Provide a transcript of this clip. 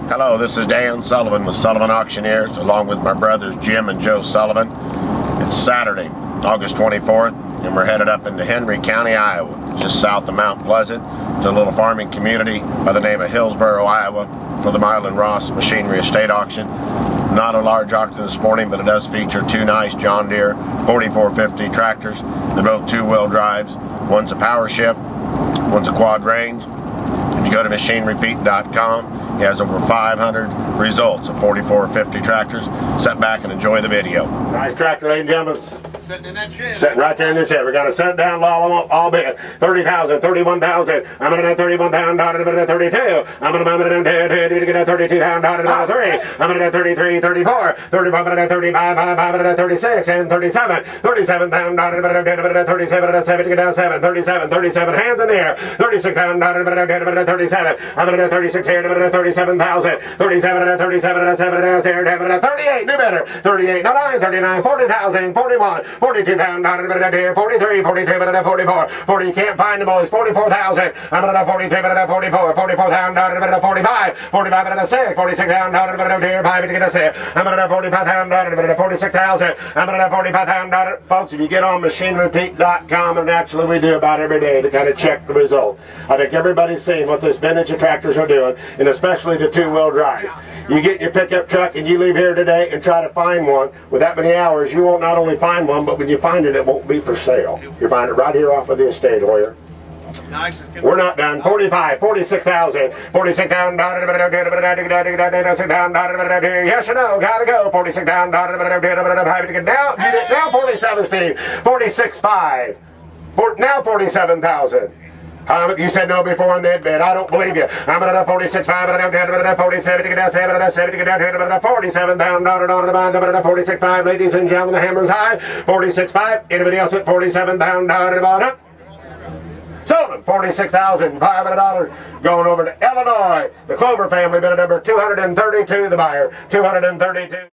Hello, this is Dan Sullivan with Sullivan Auctioneers, along with my brothers Jim and Joe Sullivan. It's Saturday, August 24th, and we're headed up into Henry County, Iowa, just south of Mount Pleasant, to a little farming community by the name of Hillsboro, Iowa, for the Mylan Ross Machinery Estate Auction. Not a large auction this morning, but it does feature two nice John Deere 4450 tractors. They're both two-wheel drives. One's a power shift, one's a quad range. If you go to machinerepeat.com, he has over 500 results of 4450 tractors. Sit back and enjoy the video. Nice tractor, ladies and gentlemen. Sitting in that shed. Sitting right there in this shed. We're going to set it down all big. 30,000, 31,000. I'm going to 31,000, I'm going to 32. I'm going to get a 32,000, I'm going to 3. I'm going to 33, 34, 35, 35, 36, and 37. 37,000, I'm going to 37, 7 to get down 7. 37, 37, hands in the air. 36,000, I'm going to 37. I'm going to 36 here, I'm going to 37,000. 37, 37, 7, 38, new better. 38, 39, 40,000, 41. 42,000, 43, 44, 40, you can't find the boys, 44,000, I'm going to 43, 44, 44,000, 45, 45, 6, 46,000, 5 to get a 6, I'm going to 45,000, 46,000, I'm going to 45,000. Folks, if you get on machinerepeat.com, and naturally we do about every day to kind of check the result. I think everybody's seen what this vintage of tractors are doing, and especially the two-wheel drive. You get your pickup truck and you leave here today and try to find one. With that many hours, you won't not only find one, but when you find it, it won't be for sale. You'll find it right here off of the estate, Hoyer. Nice. We're not done. 45, 46,000, 46,000, yes or no, gotta go. 46,000, now 47, Steve. 46,500. Now 47,000. You said no before on the bid. I don't believe you. I'm going to 46, 5, 47 to get down 7 to get down 47,000, 46, 5, ladies and gentlemen, the hammer's high. 46, 5. Anybody else at 47,000? Sullivan, $46,500 going over to Illinois. The Clover family bid at number 232, the buyer, 232.